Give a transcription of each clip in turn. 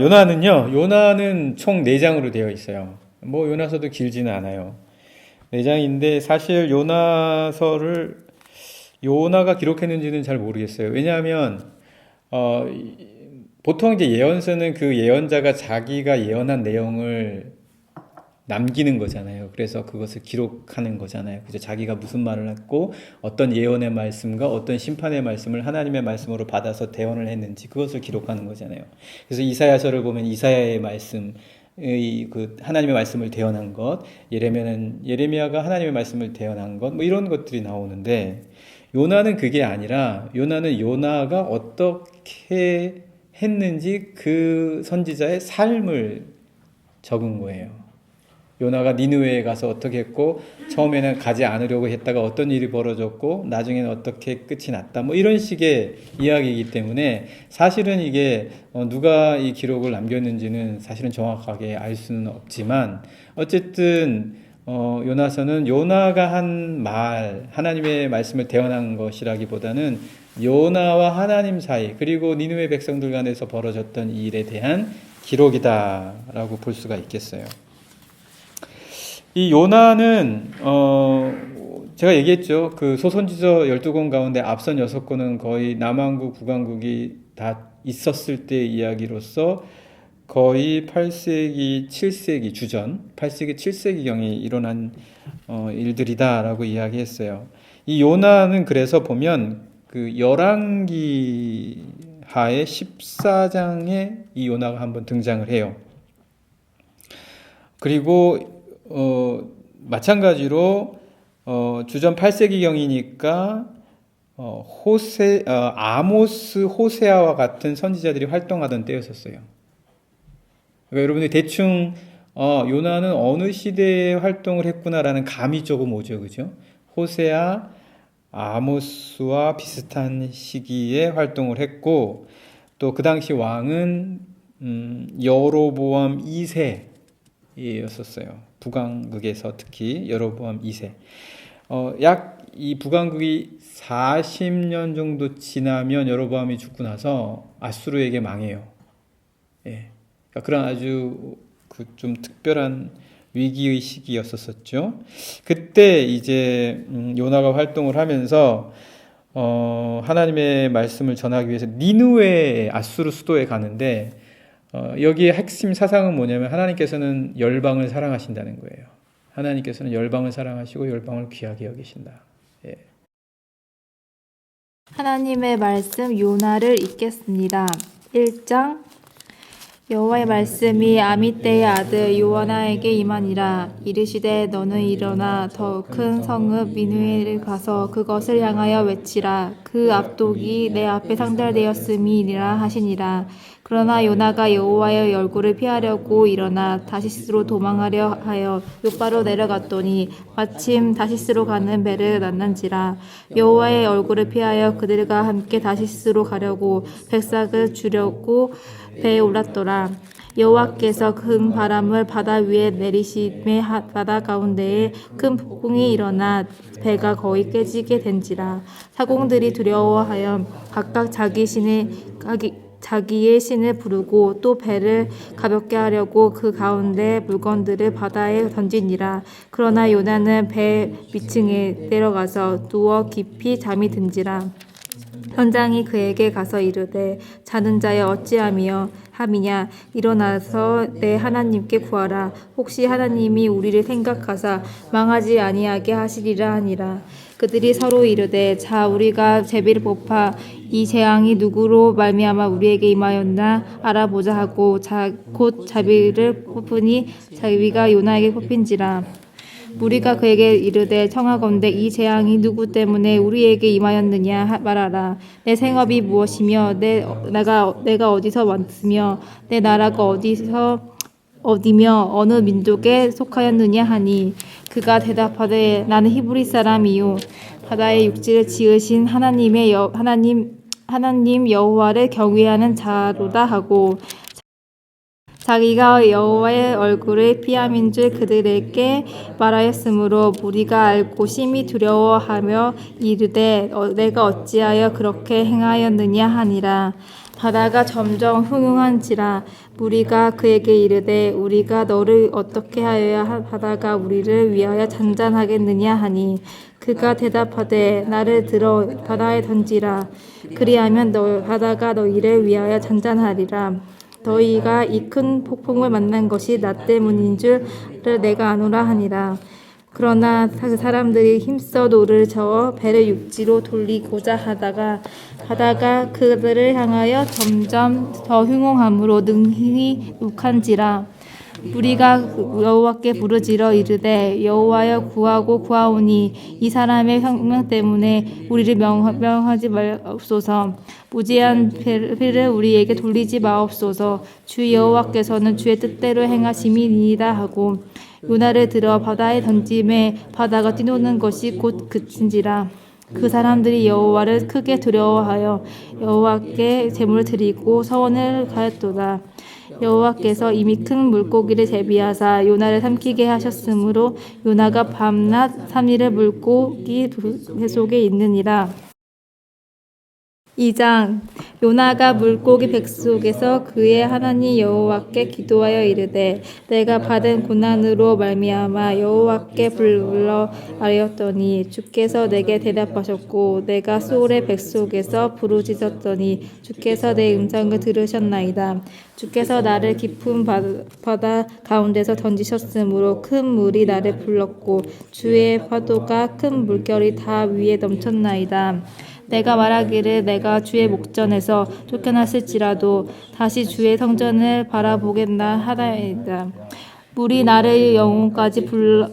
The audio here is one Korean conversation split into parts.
요나는 총 4장으로 되어 있어요. 뭐 요나서도 길지는 않아요. 4장인데 사실 요나가 기록했는지는 잘 모르겠어요. 왜냐하면 보통 이제 예언서는 그 예언자가 자기가 예언한 내용을 남기는 거잖아요. 그래서 그것을 기록하는 거잖아요. 그래서 자기가 무슨 말을 했고 어떤 예언의 말씀과 어떤 심판의 말씀을 하나님의 말씀으로 받아서 대언을 했는지 그것을 기록하는 거잖아요. 그래서 이사야서를 보면 이사야의 말씀 그 하나님의 말씀을 대언한 것, 예레미야가 하나님의 말씀을 대언한 것, 뭐 이런 것들이 나오는데 요나는 그게 아니라 요나가 어떻게 했는지 그 선지자의 삶을 적은 거예요. 요나가 니느웨에 가서 어떻게 했고 처음에는 가지 않으려고 했다가 어떤 일이 벌어졌고 나중에는 어떻게 끝이 났다 뭐 이런 식의 이야기이기 때문에 사실은 이게 누가 이 기록을 남겼는지는 사실은 정확하게 알 수는 없지만 어쨌든 요나서는 요나가 한 말 하나님의 말씀을 대언한 것이라기보다는 요나와 하나님 사이 그리고 니느웨 백성들 간에서 벌어졌던 이 일에 대한 기록이다라고 볼 수가 있겠어요. 이 요나는 제가 얘기했죠. 그 소선지서 12권 가운데 앞선 6권은 거의 남왕국, 북왕국이 다 있었을 때 이야기로서 거의 8세기, 7세기 주전, 8세기, 7세기경에 일어난 일들이다라고 이야기했어요. 이 요나는 그래서 보면 그 열왕기 하의 14장에 이 요나가 한번 등장을 해요. 그리고 마찬가지로 주전 8세기경이니까 아모스, 호세아와 같은 선지자들이 활동하던 때였었어요. 그러니까 여러분들이 대충 요나는 어느 시대에 활동을 했구나라는 감이 조금 오죠, 그죠? 호세아, 아모스와 비슷한 시기에 활동을 했고 또 그 당시 왕은 여로보암 2세였었어요. 북왕국에서 특히 여로보암 2세. 이 북왕국이 40년 정도 지나면 여로보암이 죽고 나서 아수르에게 망해요. 예. 그러니까 그런 아주 좀 특별한 위기의 시기였었죠. 그때 이제 요나가 활동을 하면서 하나님의 말씀을 전하기 위해서 니느웨 아수르 수도에 가는데 여기에 핵심 사상은 뭐냐면 하나님께서는 열방을 사랑하신다는 거예요. 하나님께서는 열방을 사랑하시고 열방을 귀하게 여기신다. 예. 하나님의 말씀 요나를 읽겠습니다. 1장 여호와의 말씀이 아미떼의 아들 요나에게 임하니라. 이르시되 너는 일어나 더 큰 성읍 니느웨를 가서 그것을 향하여 외치라. 그 압독이 내 앞에 상달되었음이니라 하시니라. 그러나 요나가 여호와의 얼굴을 피하려고 일어나 다시스로 도망하려 하여 욥바로 내려갔더니 마침 다시스로 가는 배를 만난지라. 여호와의 얼굴을 피하여 그들과 함께 다시스로 가려고 백삭을 주려고 배에 올랐더라. 여호와께서 큰 바람을 바다 위에 내리심에 바다 가운데에 큰 폭풍이 일어나 배가 거의 깨지게 된지라. 사공들이 두려워하여 각각 자기의 신을 부르고 또 배를 가볍게 하려고 그 가운데 물건들을 바다에 던지니라. 그러나 요나는 배 위층에 내려가서 누워 깊이 잠이 든지라. 선장이 그에게 가서 이르되 자는 자여 어찌함이냐 일어나서 내 하나님께 구하라. 혹시 하나님이 우리를 생각하사 망하지 아니하게 하시리라 하니라. 그들이 서로 이르되 자 우리가 제비를 뽑아 이 재앙이 누구로 말미암아 우리에게 임하였나 알아보자 하고 곧 자비를 뽑으니 자비가 요나에게 뽑힌지라. 우리가 그에게 이르되 청하건대 이 재앙이 누구 때문에 우리에게 임하였느냐 말하라. 내 생업이 무엇이며 내가 어디서 왔으며 내 나라가 어디며 어느 민족에 속하였느냐 하니 그가 대답하되 나는 히브리 사람이요 바다의 육지를 지으신 하나님 여호와를 경외하는 자로다 하고 자기가 여호와의 얼굴을 피함인 줄 그들에게 말하였으므로 무리가 알고 심히 두려워하며 이르되 내가 어찌하여 그렇게 행하였느냐 하니라. 바다가 점점 흥흥한지라. 무리가 그에게 이르되 우리가 너를 어떻게 하여야 바다가 우리를 위하여 잔잔하겠느냐 하니 그가 대답하되 나를 들어 바다에 던지라. 그리하면 바다가 너희를 위하여 잔잔하리라. 너희가 이 큰 폭풍을 만난 것이 나 때문인 줄을 내가 아노라 하니라. 그러나 그 사람들이 힘써 노를 저어 배를 육지로 돌리고자 하다가 바다가 그들을 향하여 점점 더 흉흉함으로 능히 욱한지라. 우리가 여호와께 부르짖어 이르되 여호와여 구하고 구하오니 이 사람의 혁명 때문에 우리를 명하지 마옵소서. 무지한 배를 우리에게 돌리지 마옵소서. 주 여호와께서는 주의 뜻대로 행하심이니이다 하고 요나를 들어 바다에 던짐에 바다가 뛰노는 것이 곧 그친지라. 그 사람들이 여호와를 크게 두려워하여 여호와께 제물을 드리고 서원을 가했도다. 여호와께서 이미 큰 물고기를 제비하사 요나를 삼키게 하셨으므로 요나가 밤낮 3일을 물고기 뱃속에 있느니라. 2장. 요나가 물고기 뱃속에서 그의 하나님 여호와께 기도하여 이르되 내가 받은 고난으로 말미암아 여호와께 불러 아뢰었더니 주께서 내게 대답하셨고 내가 소울의 뱃속에서 부르짖었더니 주께서 내 음성을 들으셨나이다. 주께서 나를 깊은 바다 가운데서 던지셨으므로 큰 물이 나를 불렀고 주의 파도가 큰 물결이 다 위에 넘쳤나이다. 내가 말하기를 내가 주의 목전에서 쫓겨났을지라도 다시 주의 성전을 바라보겠나 하나이다. 물이 나를 영혼까지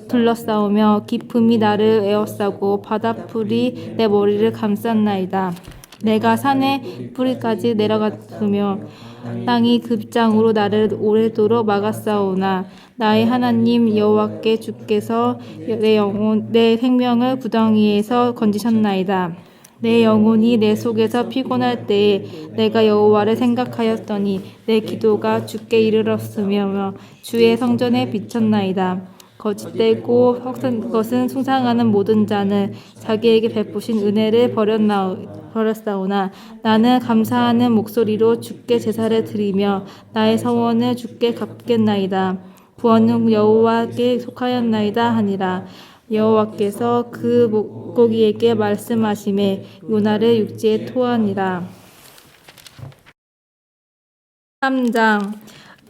둘러싸우며 깊음이 나를 에워싸고 바닷풀이 내 머리를 감쌌나이다. 내가 산의 뿌리까지 내려갔으며 땅이 급장으로 나를 오래도록 막았사오나 나의 하나님 여호와께 주께서 내 생명을 구덩이에서 건지셨나이다. 내 영혼이 내 속에서 피곤할 때에 내가 여호와를 생각하였더니 내 기도가 주께 이르렀으며 주의 성전에 비쳤나이다. 거짓되고 헛된 것은 숭상하는 모든 자는 자기에게 베푸신 은혜를 버렸사오나 나는 감사하는 목소리로 주께 제사를 드리며 나의 서원을 주께 갚겠나이다. 구원은 여호와께 속하였나이다 하니라. 여호와께서 그 물고기에게 말씀하시매 요나를 육지에 토하니라. 3장.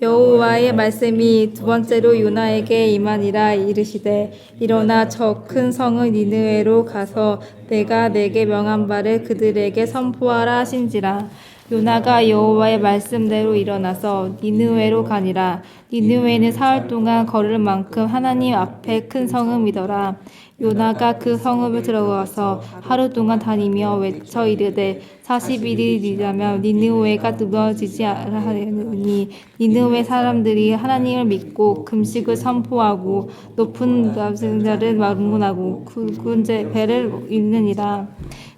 여호와의 말씀이 두 번째로 요나에게 임하니라. 이르시되 일어나 저 큰 성을 니느웨로 가서 내가 내게 명한 바를 그들에게 선포하라 하신지라. 요나가 여호와의 말씀대로 일어나서 니느웨로 가니라. 니느웨는 사흘 동안 걸을 만큼 하나님 앞에 큰 성읍이더라. 요나가 그 성읍에 들어가서 하루 동안 다니며 외쳐 이르되 40일이라면 니느웨가 무너지지 않으니 니느웨 사람들이 하나님을 믿고 금식을 선포하고 높은 자를 막론하고 굵은 배를 잇느니라.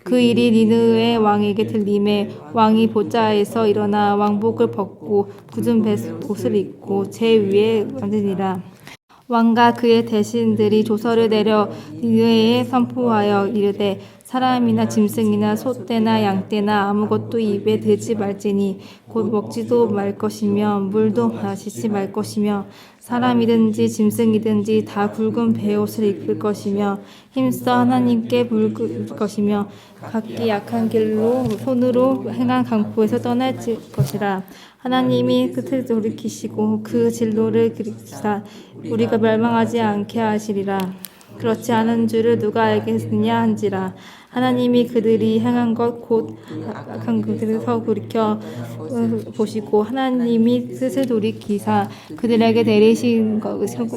그 일이 니느웨 왕에게 들림에 왕이 보좌에서 일어나 왕복을 벗고 굳은 옷을 입고 제 위에 앉으니라. 왕과 그의 대신들이 조서를 내려 니느웨에 선포하여 이르되 사람이나 짐승이나 소떼나 양떼나 아무것도 입에 들지 말지니 곧 먹지도 말 것이며 물도 마시지 말 것이며 사람이든지 짐승이든지 다 굵은 베옷을 입을 것이며 힘써 하나님께 부를 것이며 각기 약한 길로 손으로 행한 강포에서 떠날 것이라. 하나님이 끝을 돌이키시고 그 진로를 그리시사 우리가 멸망하지 않게 하시리라. 그렇지 않은 줄을 누가 알겠느냐 한지라. 하나님이 그들이 행한 것 곧 악한 그들에서 돌이켜 보시고 하나님이 뜻을 돌이키사 그들에게 내리신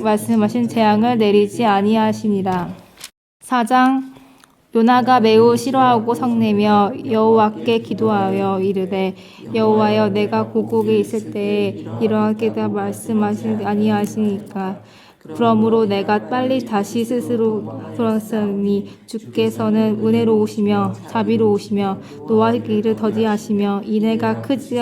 말씀하신 재앙을 내리지 아니하시니라. 4장. 요나가 매우 싫어하고 성내며 여호와께 기도하여 이르되 여호와여 내가 고국에 있을 때에 이러하게다 말씀하시지 아니하시니까 그러므로 내가 빨리 다시 스스로 돌아서니 주께서는 은혜로우시며 자비로우시며 노하기를 더디하시며 인애가 크지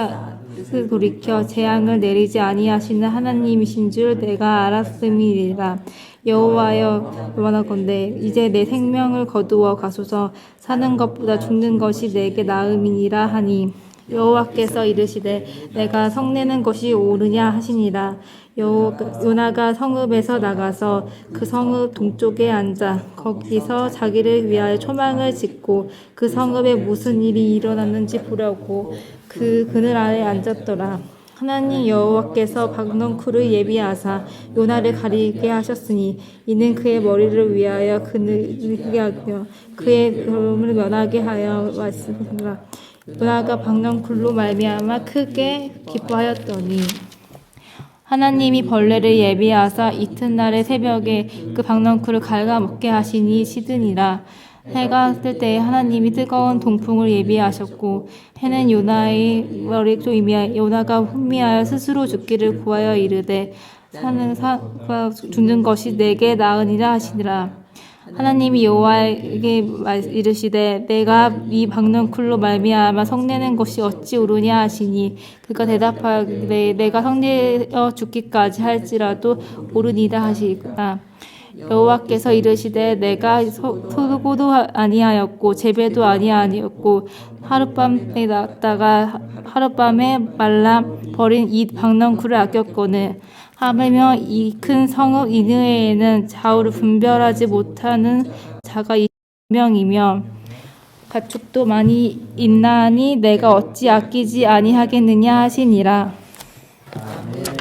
돌이켜 재앙을 내리지 아니하시는 하나님이신 줄 내가 알았음이니라. 여호와여 원하건대 이제 내 생명을 거두어 가소서. 사는 것보다 죽는 것이 내게 나음이니라 하니 여호와께서 이르시되 내가 성내는 것이 옳으냐 하시니라. 요나가 성읍에서 나가서 그 성읍 동쪽에 앉아 거기서 자기를 위하여 초망을 짓고 그 성읍에 무슨 일이 일어났는지 보려고 그 그늘 아래 앉았더라. 하나님 여호와께서 박넝쿨을 예비하사 요나를 가리게 하셨으니 이는 그의 머리를 위하여 그늘게 하며 그의 걸음을 면하게 하여 말씀하라. 요나가 박넝쿨로 말미암아 크게 기뻐하였더니 하나님이 벌레를 예비하사 이튿날의 새벽에 그 박넝쿨을 갉아먹게 하시니 시드니라. 해가 뜰 때에 하나님이 뜨거운 동풍을 예비하셨고 해는 요나의 머리 조임이야 요나가 혼미하여 스스로 죽기를 구하여 이르되 사는 사가 죽는 것이 내게 나으니라 하시니라. 하나님이 여호와에게 이르시되 내가 이 박넝쿨로 말미암아 성내는 것이 어찌 옳으냐 하시니 그가 대답하되 내가 성내어 죽기까지 할지라도 옳으니라 하시니라. 여호와께서 이르시되 내가 소고도 아니하였고 재배도 아니하였고 하룻밤에 났다가 하룻밤에 말라 버린 이 박넝쿨을 아꼈거늘 하물며 이 큰 성읍 이느에는 좌우를 분별하지 못하는 자가 2명이며 가축도 많이 있나니 내가 어찌 아끼지 아니하겠느냐 하시니라.